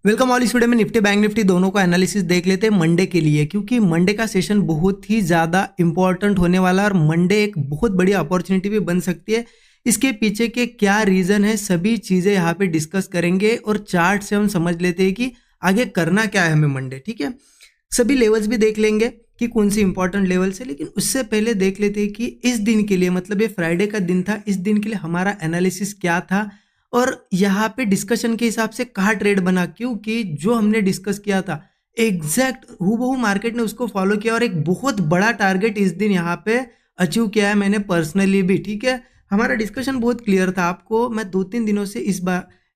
Welcome all. इस video में Nifty bank Nifty दोनों का एनालिसिस देख लेते हैं मंडे के लिए, क्योंकि मंडे का सेशन बहुत ही ज़्यादा इंपॉर्टेंट होने वाला है और मंडे एक बहुत बड़ी अपॉर्चुनिटी भी बन सकती है। इसके पीछे के क्या रीज़न है, सभी चीज़ें यहाँ पे डिस्कस करेंगे और चार्ट से हम समझ लेते हैं कि आगे करना क्या है हमें मंडे। ठीक है, सभी लेवल्स भी देख लेंगे कि कौन सी इंपॉर्टेंट लेवल्स है, लेकिन उससे पहले देख लेते हैं कि इस दिन के लिए, मतलब ये फ्राइडे का दिन था, इस दिन के लिए हमारा एनालिसिस क्या था और यहाँ पे डिस्कशन के हिसाब से कहाँ ट्रेड बना, क्योंकि जो हमने डिस्कस किया था एग्जैक्ट हूबहू मार्केट ने उसको फॉलो किया और एक बहुत बड़ा टारगेट इस दिन यहाँ पे अचीव किया है मैंने पर्सनली भी। ठीक है, हमारा डिस्कशन बहुत क्लियर था। आपको मैं 2-3 दिनों से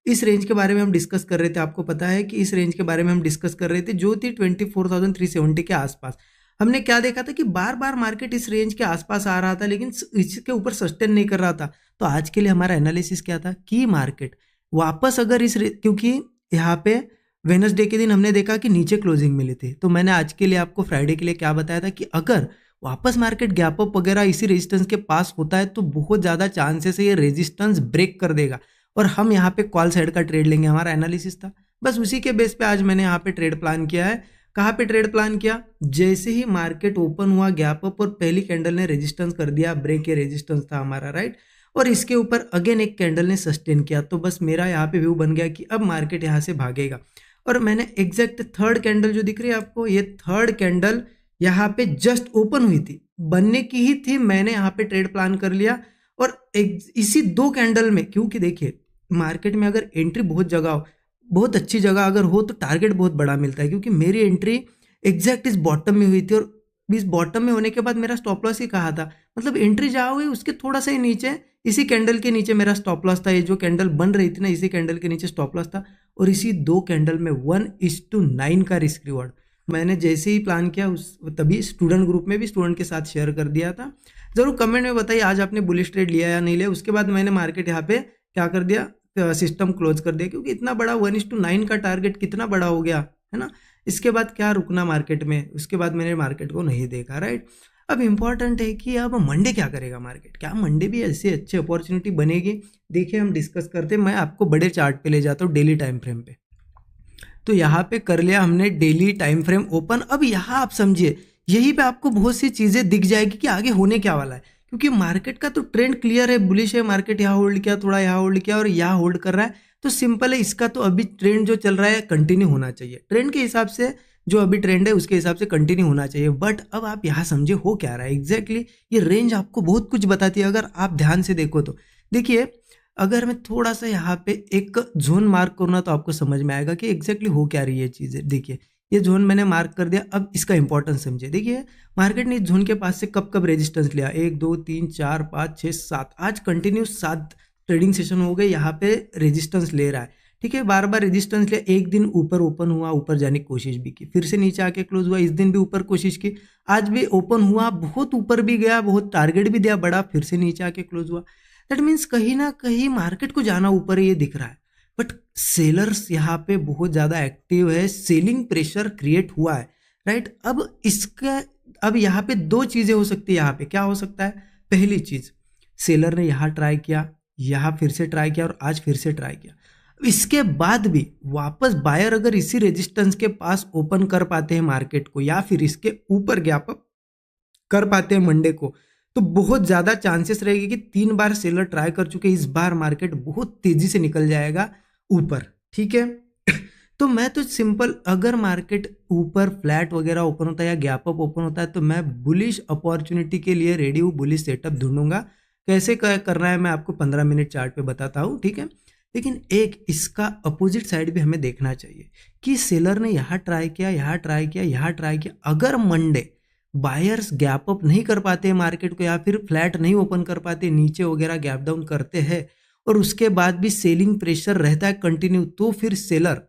इस रेंज के बारे में हम डिस्कस कर रहे थे। आपको पता है कि इस रेंज के बारे में हम डिस्कस कर रहे थे जो थी 24,370 के आसपास। हमने क्या देखा था कि बार बार मार्केट इस रेंज के आसपास आ रहा था लेकिन इसके ऊपर सस्टेन नहीं कर रहा था। तो आज के लिए हमारा एनालिसिस क्या था कि मार्केट वापस अगर क्योंकि यहाँ पे वेडनेसडे के दिन हमने देखा कि नीचे क्लोजिंग मिले थे, तो मैंने आज के लिए आपको फ्राइडे के लिए क्या बताया था कि अगर वापस मार्केट गैप अप वगैरह इसी रेजिस्टेंस के पास होता है तो बहुत ज़्यादा चांसेस है ये रेजिस्टेंस ब्रेक कर देगा और हम यहाँ पे कॉल साइड का ट्रेड लेंगे। हमारा एनालिसिस था, बस उसी के बेस पे आज मैंने यहाँ पे ट्रेड प्लान किया है। कहाँ पे ट्रेड प्लान किया? जैसे ही मार्केट ओपन हुआ गैप अप और पहली कैंडल ने रेजिस्टेंस कर दिया, ब्रेक ये रेजिस्टेंस था हमारा, राइट, और इसके ऊपर अगेन एक कैंडल ने सस्टेन किया, तो बस मेरा यहाँ पे व्यू बन गया कि अब मार्केट यहाँ से भागेगा। और मैंने एग्जैक्ट थर्ड कैंडल जो दिख रही है आपको, ये थर्ड कैंडल यहाँ पे जस्ट ओपन हुई थी, बनने की ही थी, मैंने यहाँ पे ट्रेड प्लान कर लिया। और इसी दो कैंडल में, क्योंकि देखिए मार्केट में अगर एंट्री बहुत जगह हो, बहुत अच्छी जगह अगर हो तो टारगेट बहुत बड़ा मिलता है, क्योंकि मेरी एंट्री एग्जैक्ट इस बॉटम में हुई थी और इस बॉटम में होने के बाद मेरा स्टॉप लॉस ही कहा था, मतलब एंट्री जहाँ हुई उसके थोड़ा सा ही नीचे, इसी कैंडल के नीचे मेरा स्टॉप लॉस था। ये जो कैंडल बन रही थी ना, इसी कैंडल के नीचे स्टॉप लॉस था और इसी दो कैंडल में 1:9 का रिस्क रिवॉर्ड मैंने जैसे ही प्लान किया तभी स्टूडेंट ग्रुप में भी स्टूडेंट के साथ शेयर कर दिया था। जरूर कमेंट में बताइए आज आपने बुलिश ट्रेड लिया या नहीं लिया। उसके बाद मैंने मार्केट यहाँ पे क्या कर दिया, सिस्टम क्लोज कर दिया, क्योंकि इतना बड़ा 1:9 का टारगेट कितना बड़ा हो गया है ना। इसके बाद क्या रुकना मार्केट में, उसके बाद मैंने मार्केट को नहीं देखा, राइट। अब इम्पॉर्टेंट है कि अब मंडे क्या करेगा मार्केट, क्या मंडे भी ऐसी अच्छी अपॉर्चुनिटी बनेगी, देखिए हम डिस्कस करते हैं। मैं आपको बड़े चार्ट पे ले जाता हूँ, डेली टाइम फ्रेम पे। तो यहाँ पे कर लिया हमने डेली टाइम फ्रेम ओपन। अब यहाँ आप समझिए, यहीं पे आपको बहुत सी चीज़ें दिख जाएगी कि आगे होने क्या वाला है, क्योंकि मार्केट का तो ट्रेंड क्लियर है, बुलिश है, मार्केट यहाँ होल्ड किया, थोड़ा यहाँ होल्ड किया और यहाँ होल्ड कर रहा है, तो सिंपल है, इसका तो अभी ट्रेंड जो चल रहा है कंटिन्यू होना चाहिए। ट्रेंड के हिसाब से जो अभी ट्रेंड है उसके हिसाब से कंटिन्यू होना चाहिए। बट अब आप यहाँ समझे हो क्या रहा है एग्जैक्टली। ये रेंज आपको बहुत कुछ बताती है अगर आप ध्यान से देखो तो। देखिए अगर मैं थोड़ा सा यहाँ पे एक जोन मार्क करूँ ना तो आपको समझ में आएगा कि एग्जैक्टली हो क्या रही है चीज़ें। देखिए ये जोन मैंने मार्क कर दिया, अब इसका इंपॉर्टेंस समझिए। देखिए मार्केट ने इस जोन के पास से कब कब रेजिस्टेंस लिया, 1 2 3 4 5 6 7, आज कंटिन्यू 7 ट्रेडिंग सेशन हो गए यहाँ पे रेजिस्टेंस ले रहा है। ठीक है, बार बार रेजिस्टेंस लिया, एक दिन ऊपर ओपन हुआ, ऊपर जाने की कोशिश भी की, फिर से नीचे आके क्लोज हुआ, इस दिन भी ऊपर कोशिश की, आज भी ओपन हुआ, बहुत ऊपर भी गया, बहुत टारगेट भी दिया बड़ा, फिर से नीचे आके क्लोज हुआ। दैट मीन्स कहीं ना कहीं मार्केट को जाना ऊपर ये दिख रहा है, बट सेलर्स यहाँ पे बहुत ज़्यादा एक्टिव है, सेलिंग प्रेशर क्रिएट हुआ है, राइट। अब यहाँ पे दो चीज़ें हो सकती है। यहाँ पे क्या हो सकता है, पहली चीज़ सेलर ने यहाँ ट्राई किया, यहाँ फिर से ट्राई किया और आज फिर से ट्राई किया, इसके बाद भी वापस बायर अगर इसी रेजिस्टेंस के पास ओपन कर पाते हैं मार्केट को या फिर इसके ऊपर गैप अप कर पाते हैं मंडे को, तो बहुत ज़्यादा चांसेस रहेगी कि 3 बार सेलर ट्राई कर चुके, इस बार मार्केट बहुत तेज़ी से निकल जाएगा ऊपर। ठीक है तो मैं तो सिंपल, अगर मार्केट ऊपर फ्लैट वगैरह ओपन होता है या गैप अप ओपन होता है तो मैं बुलिश अपॉर्चुनिटी के लिए रेडी हूँ, बुलिश सेटअप ढूंढूंगा। कैसे करना है मैं आपको 15 मिनट चार्ट पे बताता हूँ, ठीक है। लेकिन एक इसका अपोजिट साइड भी हमें देखना चाहिए कि सेलर ने यहाँ ट्राई किया, यहाँ ट्राई किया, यहाँ ट्राई किया, अगर मंडे बायर्स गैप अप नहीं कर पाते मार्केट को या फिर फ्लैट नहीं ओपन कर पाते, नीचे वगैरह गैप डाउन करते हैं और उसके बाद भी सेलिंग प्रेशर रहता है कंटिन्यू, तो फिर सेलर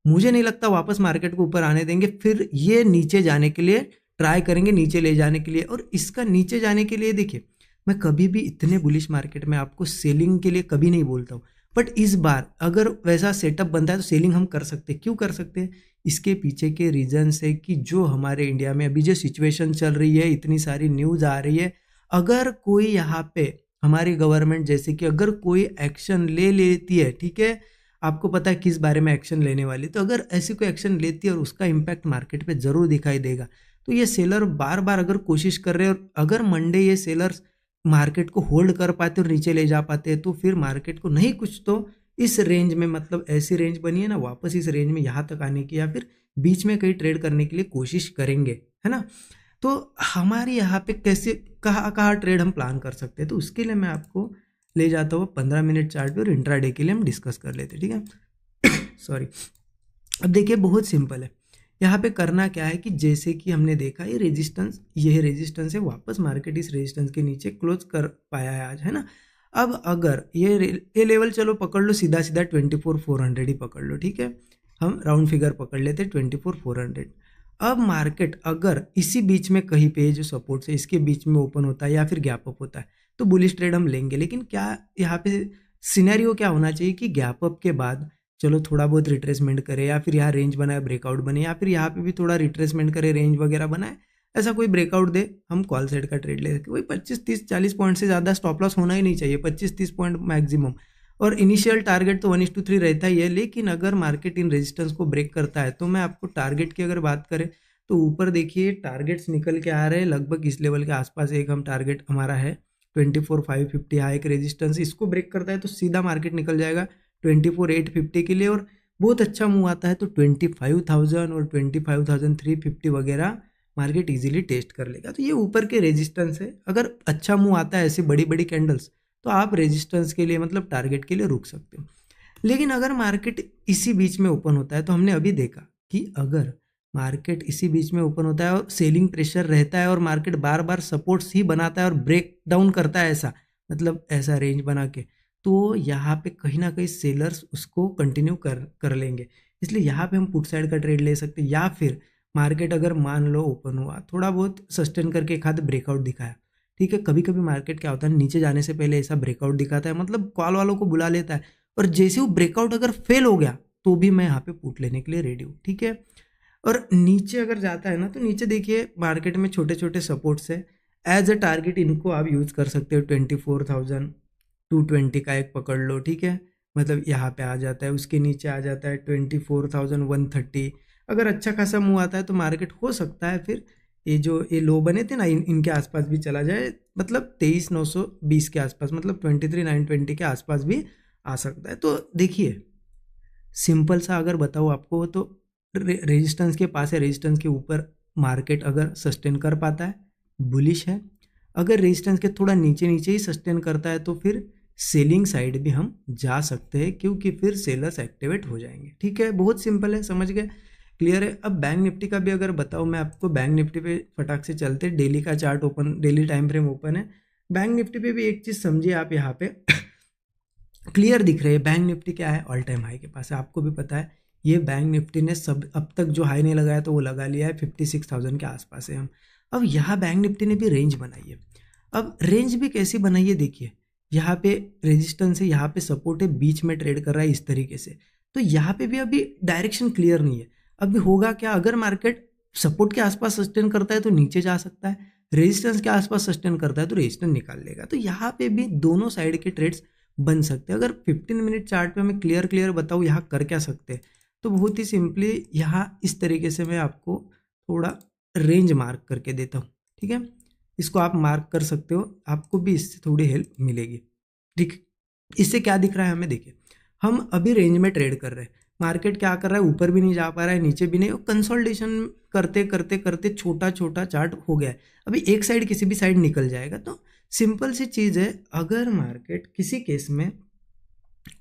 मुझे नहीं लगता वापस मार्केट को ऊपर आने देंगे, फिर ये नीचे जाने के लिए ट्राई करेंगे, नीचे ले जाने के लिए। और इसका नीचे जाने के लिए देखिए मैं कभी भी इतने बुलिश मार्केट में आपको सेलिंग के लिए कभी नहीं बोलता हूँ, बट इस बार अगर वैसा सेटअप बनता है तो सेलिंग हम कर सकते हैं। क्यों कर सकते हैं, इसके पीछे के रीजन है कि जो हमारे इंडिया में अभी जो सिचुएशन चल रही है, इतनी सारी न्यूज़ आ रही है, अगर कोई यहाँ पे हमारी गवर्नमेंट जैसे कि अगर कोई एक्शन ले लेती है, ठीक है, आपको पता है किस बारे में एक्शन लेने वाली, तो अगर ऐसी कोई एक्शन लेती है और उसका इम्पैक्ट मार्केट पे ज़रूर दिखाई देगा। तो ये सेलर बार बार अगर कोशिश कर रहे हैं और अगर मंडे ये सेलर्स मार्केट को होल्ड कर पाते और नीचे ले जा पाते हैं, तो फिर मार्केट को नहीं कुछ तो इस रेंज में, मतलब ऐसी रेंज बनी है ना, वापस इस रेंज में यहाँ तक आने की या फिर बीच में कहीं ट्रेड करने के लिए कोशिश करेंगे, है ना। तो हमारी यहाँ पे कैसे कहाँ कहाँ ट्रेड हम प्लान कर सकते हैं, तो उसके लिए मैं आपको ले जाता हूँ 15 मिनट चार्ट पे और इंट्राडे के लिए हम डिस्कस कर लेते हैं, ठीक है। सॉरी। अब देखिए बहुत सिंपल है, यहाँ पे करना क्या है कि जैसे कि हमने देखा ये रेजिस्टेंस है, वापस मार्केट इस रेजिस्टेंस के नीचे क्लोज कर पाया है आज, है ना। अब अगर ये लेवल चलो पकड़ लो, सीधा सीधा 24,400 ही पकड़ लो, ठीक है। हम राउंड फिगर पकड़ लेते 24,400। अब मार्केट अगर इसी बीच में कहीं पे जो सपोर्ट है इसके बीच में ओपन होता है या फिर गैप अप होता है तो बुलिश ट्रेड हम लेंगे। लेकिन क्या यहाँ पे सिनेरियो क्या होना चाहिए कि गैप अप के बाद चलो थोड़ा बहुत रिट्रेसमेंट करे या फिर यहाँ रेंज बनाए ब्रेकआउट बने या फिर यहाँ पे भी थोड़ा रिट्रेसमेंट करे रेंज वगैरह बनाए, ऐसा कोई ब्रेकआउट दे, हम कॉल साइड का ट्रेड ले सकते। वही 25, 30, 40 पॉइंट से ज़्यादा स्टॉप लॉस होना ही नहीं चाहिए, 25-30 पॉइंट मैक्सिमम। और इनिशियल टारगेट तो 1:3 रहता ही है, लेकिन अगर मार्केट इन रेजिस्टेंस को ब्रेक करता है तो मैं आपको टारगेट की अगर बात करें तो ऊपर देखिए टारगेट्स निकल के आ रहे हैं लगभग इस लेवल के आसपास। एक हम टारगेट हमारा है 24,550, यहाँ एक रेजिस्टेंस, इसको ब्रेक करता है तो सीधा मार्केट निकल जाएगा 24,850 के लिए और बहुत अच्छा मूव आता है तो 25,000 और 25,350 वगैरह मार्केट इजीली टेस्ट कर लेगा। तो ये ऊपर के रेजिस्टेंस है, अगर अच्छा मूव आता है ऐसी बड़ी बड़ी कैंडल्स तो आप रेजिस्टेंस के लिए मतलब टारगेट के लिए रुक सकते हो। लेकिन अगर मार्केट इसी बीच में ओपन होता है तो हमने अभी देखा कि अगर मार्केट इसी बीच में ओपन होता है और सेलिंग प्रेशर रहता है और मार्केट बार बार सपोर्ट्स ही बनाता है और ब्रेक डाउन करता है ऐसा, मतलब ऐसा रेंज बना के, तो यहाँ पे कहीं ना कहीं सेलर्स उसको कंटिन्यू कर लेंगे। इसलिए यहाँ पे हम पुट साइड का ट्रेड ले सकते हैं या फिर मार्केट अगर मान लो ओपन हुआ थोड़ा बहुत सस्टेन करके एक हाथ ब्रेकआउट दिखाया, ठीक है। कभी कभी मार्केट क्या होता है नीचे जाने से पहले ऐसा ब्रेकआउट दिखाता है, मतलब कॉल वालों को बुला लेता है और जैसे वो ब्रेकआउट अगर फेल हो गया तो भी मैं यहाँ पे पुट लेने के लिए रेडी हूँ, ठीक है। और नीचे अगर जाता है ना तो नीचे देखिए मार्केट में छोटे छोटे सपोर्ट्स है, एज अ टारगेट इनको आप यूज़ कर सकते हो। 24,220 का एक पकड़ लो, ठीक है, मतलब यहाँ पे आ जाता है, उसके नीचे आ जाता है 24,130। अगर अच्छा खासा मूव आता है तो मार्केट हो सकता है फिर ये लो बने थे ना इनके आसपास भी चला जाए, मतलब 23,920 के आसपास, मतलब 23,920 के आसपास भी आ सकता है। तो देखिए सिंपल सा अगर बताऊँ आपको तो रेजिस्टेंस के पास है, रेजिस्टेंस के ऊपर मार्केट अगर सस्टेन कर पाता है बुलिश है, अगर रेजिस्टेंस के थोड़ा नीचे नीचे ही सस्टेन करता है तो फिर सेलिंग साइड भी हम जा सकते हैं क्योंकि फिर सेलर्स एक्टिवेट हो जाएंगे, ठीक है। बहुत सिंपल है, समझ गए, क्लियर है। अब बैंक निफ्टी का भी अगर बताऊँ मैं आपको, बैंक निफ्टी पे फटाक से चलते, डेली का chart open, daily time frame open है। बैंक निफ्टी पे भी एक चीज़ समझिए आप, यहाँ पे क्लियर दिख रही है बैंक निफ्टी क्या है, ऑल टाइम हाई के पास है, आपको भी पता है। ये बैंक निफ्टी ने सब अब तक जो हाई नहीं लगाया तो वो लगा लिया है, 56,000 के आसपास है हम। अब यहाँ बैंक निफ्टी ने भी रेंज बनाई है। अब रेंज भी कैसी बनाई है देखिए, यहाँ पे रेजिस्टेंस है, यहाँ पे सपोर्ट है, बीच में ट्रेड कर रहा है इस तरीके से। तो यहाँ पे भी अभी डायरेक्शन क्लियर नहीं है। अभी होगा क्या, अगर मार्केट सपोर्ट के आसपास सस्टेन करता है तो नीचे जा सकता है, रेजिस्टेंस के आसपास सस्टेन करता है तो रेजिस्टेंस निकाल लेगा। तो यहाँ पे भी दोनों साइड के ट्रेड्स बन सकते हैं। अगर 15 मिनट चार्ट पे मैं क्लियर बताऊँ यहाँ कर क्या सकते हैं, तो बहुत ही सिंपली यहाँ इस तरीके से मैं आपको थोड़ा रेंज मार्क करके देता हूँ, ठीक है। इसको आप मार्क कर सकते हो, आपको भी इससे थोड़ी हेल्प मिलेगी, ठीक। इससे क्या दिख रहा है हमें, देखिए हम अभी रेंज में ट्रेड कर रहे हैं, मार्केट क्या कर रहा है, ऊपर भी नहीं जा पा रहा है नीचे भी नहीं, कंसोलिडेशन करते करते करते छोटा छोटा चार्ट हो गया है। अभी एक साइड किसी भी साइड निकल जाएगा। तो सिंपल सी चीज़ है, अगर मार्केट किसी केस में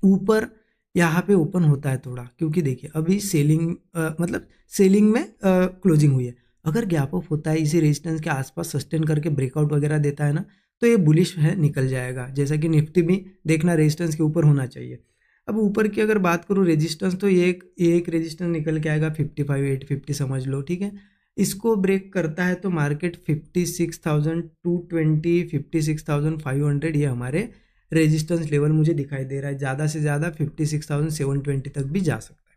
ऊपर यहाँ पे ओपन होता है थोड़ा, क्योंकि देखिए अभी सेलिंग मतलब सेलिंग में क्लोजिंग हुई है, अगर गैप अप होता है इसी रेजिस्टेंस के आसपास सस्टेन करके ब्रेकआउट वगैरह देता है ना तो ये बुलिश है, निकल जाएगा। जैसा कि निफ्टी भी देखना रेजिस्टेंस के ऊपर होना चाहिए। अब ऊपर की अगर बात करूँ रेजिस्टेंस, तो ये एक रेजिस्टेंस निकल के आएगा 55,850 समझ लो, ठीक है। इसको ब्रेक करता है तो मार्केट 56,220, 56,500 ये हमारे रेजिस्टेंस लेवल मुझे दिखाई दे रहा है। ज़्यादा से ज़्यादा 56,720 तक भी जा सकता है,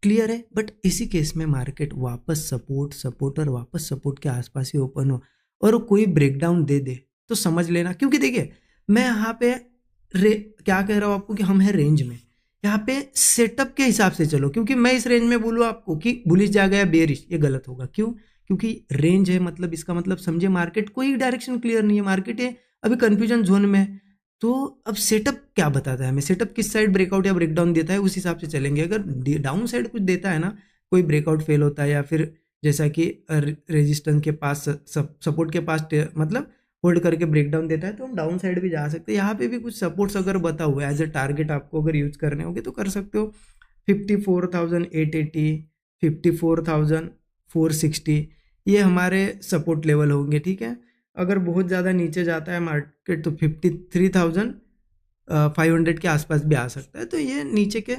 क्लियर है। बट इसी केस में मार्केट वापस सपोर्ट और वापस सपोर्ट के आसपास ही ओपन हो और कोई ब्रेकडाउन दे दे तो समझ लेना, क्योंकि देखिए मैं यहाँ पे क्या कह रहा हूँ आपको कि हम है रेंज में, यहाँ पे सेटअप के हिसाब से चलो, क्योंकि मैं इस रेंज में बोलूँ आपको कि बुलिश जाएगा या बेरिश, ये गलत होगा। क्यों? क्योंकि रेंज है, मतलब इसका मतलब समझे मार्केट कोई डायरेक्शन क्लियर नहीं है, मार्केट है अभी कंफ्यूजन जोन में है। तो अब सेटअप क्या बताता है हमें, सेटअप किस साइड ब्रेकआउट या ब्रेकडाउन देता है उस हिसाब से चलेंगे। अगर डाउन साइड कुछ देता है ना, कोई ब्रेकआउट फेल होता है या फिर जैसा कि रेजिस्टेंस के पास, सपोर्ट के पास मतलब होल्ड करके ब्रेकडाउन देता है, तो हम डाउन साइड भी जा सकते हैं। यहाँ पे भी कुछ सपोर्ट्स अगर बता हुआ है एज ए टारगेट आपको अगर यूज करने होंगे तो कर सकते हो। 54,880, 54,460 ये हमारे सपोर्ट लेवल होंगे, ठीक है। अगर बहुत ज़्यादा नीचे जाता है मार्केट तो 53,500 के आसपास भी आ सकता है। तो ये नीचे के